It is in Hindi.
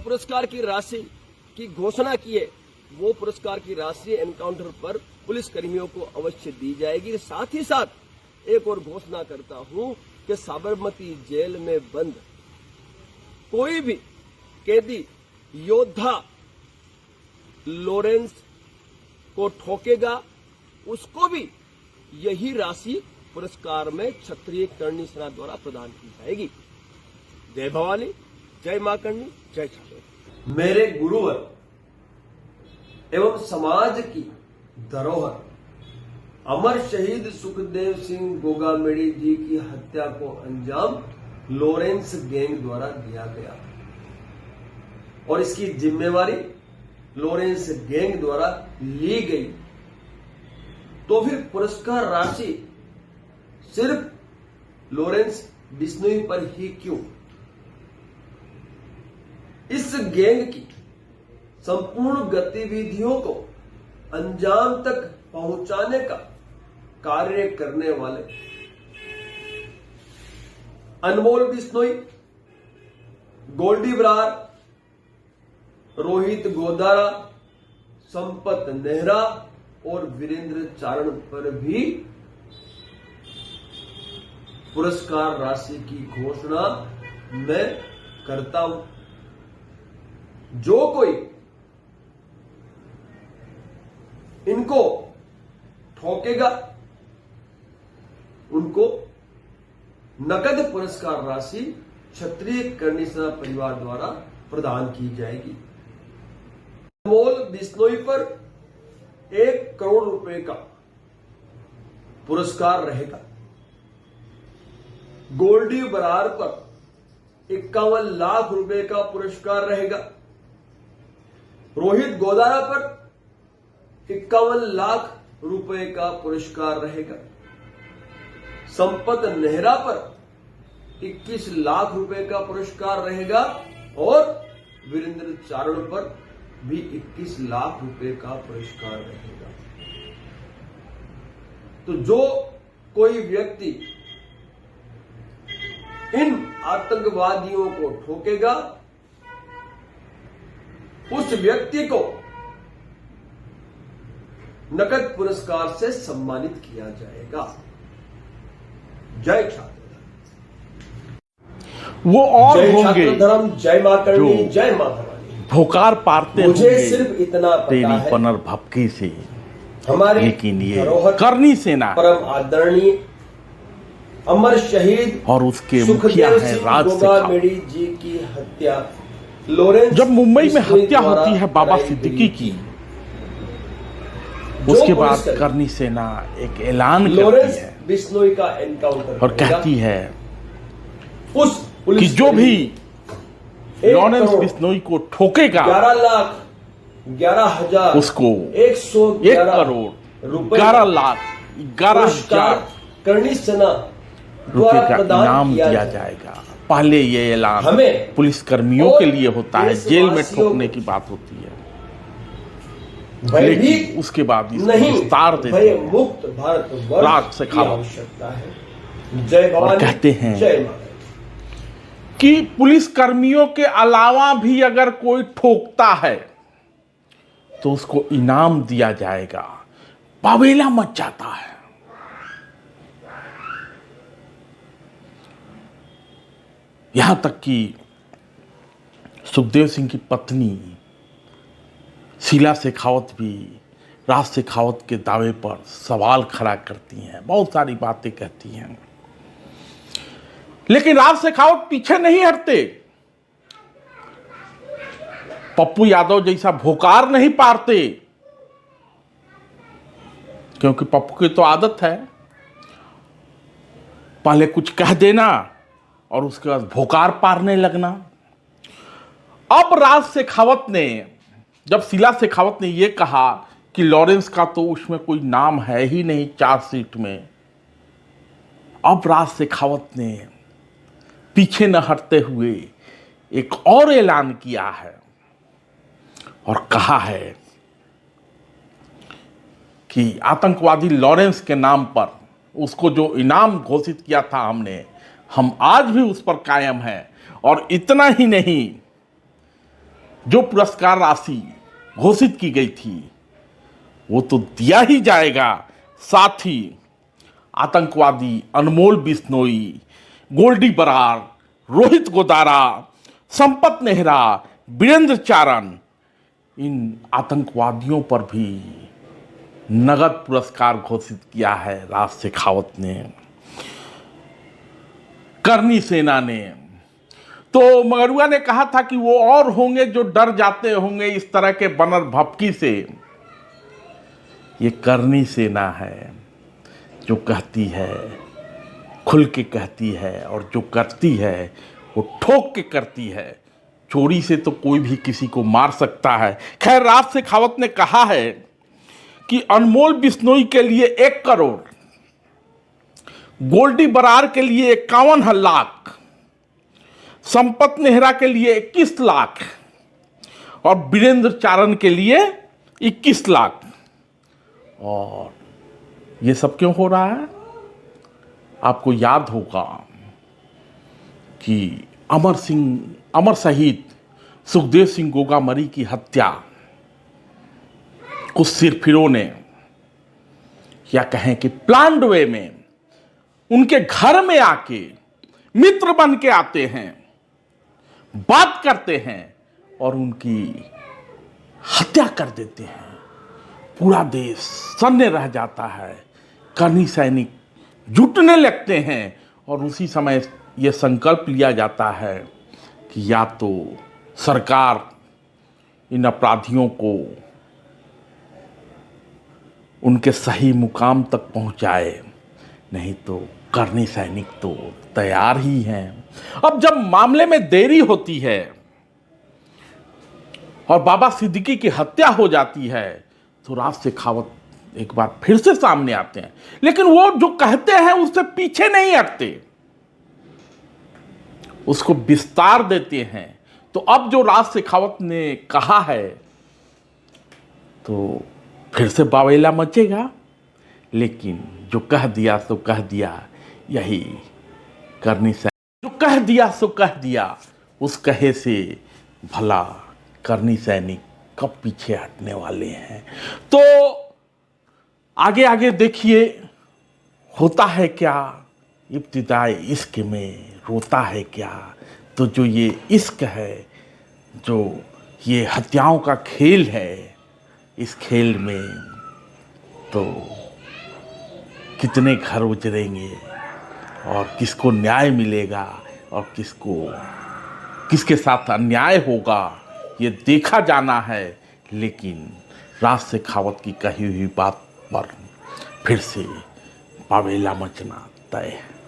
पुरस्कार की राशि की घोषणा की है, वो पुरस्कार की राशि एनकाउंटर पर पुलिस कर्मियों को अवश्य दी जाएगी। साथ ही साथ एक और घोषणा करता हूं कि साबरमती जेल में बंद कोई भी कैदी योद्धा लॉरेंस को ठोकेगा, उसको भी यही राशि पुरस्कार में क्षत्रिय करणी सेना द्वारा प्रदान की जाएगी। जय भवानी, जय मां करणी, जय छात्र। मेरे गुरुवर एवं समाज की धरोहर अमर शहीद सुखदेव सिंह गोगामेड़ी जी की हत्या को अंजाम लॉरेंस गैंग द्वारा दिया गया और इसकी जिम्मेवारी लॉरेंस गैंग द्वारा ली गई, तो फिर पुरस्कार राशि सिर्फ लॉरेंस बिश्नोई पर ही क्यों? इस गैंग की संपूर्ण गतिविधियों को अंजाम तक पहुंचाने का कार्य करने वाले अनमोल बिश्नोई, गोल्डी बरार, रोहित गोदारा, संपत नेहरा और वीरेंद्र चारण पर भी पुरस्कार राशि की घोषणा मैं करता हूं। जो कोई इनको ठोकेगा उनको नकद पुरस्कार राशि क्षत्रिय करणी सेना परिवार द्वारा प्रदान की जाएगी। अनमोल बिश्नोई पर 1 करोड़ रुपए का पुरस्कार रहेगा। गोल्डी बरार पर 51 लाख रुपए का पुरस्कार रहेगा। रोहित गोदारा पर 51 लाख रुपए का पुरस्कार रहेगा। संपत नेहरा पर 21 लाख रुपए का पुरस्कार रहेगा और वीरेंद्र चारण पर भी 21 लाख रुपए का पुरस्कार रहेगा। तो जो कोई व्यक्ति इन आतंकवादियों को ठोकेगा उस व्यक्ति को नकद पुरस्कार से सम्मानित किया जाएगा। जय छात्र धर्म। वो और जय होंगे छात्र धर्म, जय मां करणी, जय मां भवानी। भोकार पारते मुझे होंगे सिर्फ इतना पता तेरी है, पुनर्भक्ति से, हमारी लेकिन ये धरोहर करणी सेना परम आदरणीय अमर शहीद और उसके मुखिया सुखदेव है सिंह राज गोगामेड़ी जी की हत्या लॉरेंस जब मुंबई में बिश्नोई हत्या द्वारा होती है बाबा कराई सिद्दीकी गई की, जो उसके पुलिस बाद कर्मी करणी सेना एक ऐलान करती लॉरेंस है बिश्नोई का एनकाउंटर और कहती है उस कि पुलिस जो भी 1 लॉरेंस करोड़ बिश्नोई को ठोकेगा 11,11,000 उसको 111 1 करोड़ रुपए 11 लाख 11,000 पुरस्कार करणी सेना रुपए द्वारा का प्रदान इनाम किया दिया जाएगा। पहले ये ऐलान हमें पुलिस कर्मियों और के लिए होता है, जेल में देशवासियों ठोकने को की बात होती है, भयभीत लेकिन उसके बाद इसको नहीं, विस्तार देते भय हैं मुक्त भारत राज से की खाओ। आवश्यकता है। जय और भवानी, कहते हैं जय मां। कि पुलिस कर्मियों के अलावा भी अगर कोई ठोकता है तो उसको इनाम दिया जाएगा। बवेला मच जाता है। यहां तक कि सुखदेव सिंह की पत्नी शीला शेखावत भी राज शेखावत के दावे पर सवाल खड़ा करती हैं, बहुत सारी बातें कहती हैं, लेकिन राज शेखावत पीछे नहीं हटते। पप्पू यादव जैसा भोकार नहीं पारते, क्योंकि पप्पू की तो आदत है पहले कुछ कह देना और उसके बाद भोकार पारने लगना। अब राज शेखावत ने, जब शीला शेखावत ने यह कहा कि लॉरेंस का तो उसमें कोई नाम है ही नहीं चार्जशीट में, अब राज शेखावत ने पीछे न हटते हुए एक और ऐलान किया है और कहा है कि आतंकवादी लॉरेंस के नाम पर उसको जो इनाम घोषित किया था हमने, हम आज भी उस पर कायम हैं। और इतना ही नहीं, जो पुरस्कार राशि घोषित की गई थी वो तो दिया ही जाएगा, साथ ही आतंकवादी अनमोल बिश्नोई, गोल्डी बरार, रोहित गोदारा, संपत नेहरा, वीरेंद्र चारण, इन आतंकवादियों पर भी नगद पुरस्कार घोषित किया है राज शेखावत ने। करनी सेना ने तो मगरुआ ने कहा था कि वो और होंगे जो डर जाते होंगे इस तरह के बनर भपकी से। ये करनी सेना है जो कहती है, खुल के कहती है, और जो करती है वो ठोक के करती है। चोरी से तो कोई भी किसी को मार सकता है। खैर, राज शेखावत ने कहा है कि अनमोल बिश्नोई के लिए 1 करोड़, गोल्डी बरार के लिए 51 लाख, संपत नेहरा के लिए 21 लाख और वीरेंद्र चारण के लिए 21 लाख। और ये सब क्यों हो रहा है? आपको याद होगा कि अमर शहीद सुखदेव सिंह गोगामरी की हत्या कुछ सिरफिरों ने, या कहें कि प्लान्ड वे में, उनके घर में आके मित्र बन के आते हैं, बात करते हैं और उनकी हत्या कर देते हैं। पूरा देश सन्न रह जाता है। करनी सैनिक जुटने लगते हैं और उसी समय यह संकल्प लिया जाता है कि या तो सरकार इन अपराधियों को उनके सही मुकाम तक पहुंचाए, नहीं तो करनी सैनिक तो तैयार ही हैं। अब जब मामले में देरी होती है और बाबा सिद्दीकी की हत्या हो जाती है तो राज शेखावत एक बार फिर से सामने आते हैं, लेकिन वो जो कहते हैं उससे पीछे नहीं हटते, उसको विस्तार देते हैं। तो अब जो राज शेखावत ने कहा है तो फिर से बावेला मचेगा, लेकिन जो कह दिया सो कह दिया, यही करनी सैनिक, जो कह दिया सो कह दिया, उस कहे से भला करनी सैनिक कब पीछे हटने वाले हैं। तो आगे आगे देखिए होता है क्या, इब्तिदाई इश्क में रोता है क्या। तो जो ये इश्क है, जो ये हत्याओं का खेल है, इस खेल में तो कितने घर उजड़ेंगे और किसको न्याय मिलेगा और किसके साथ अन्याय होगा, ये देखा जाना है। लेकिन राज शेखावत की कही हुई बात पर फिर से बावेला मचना तय है।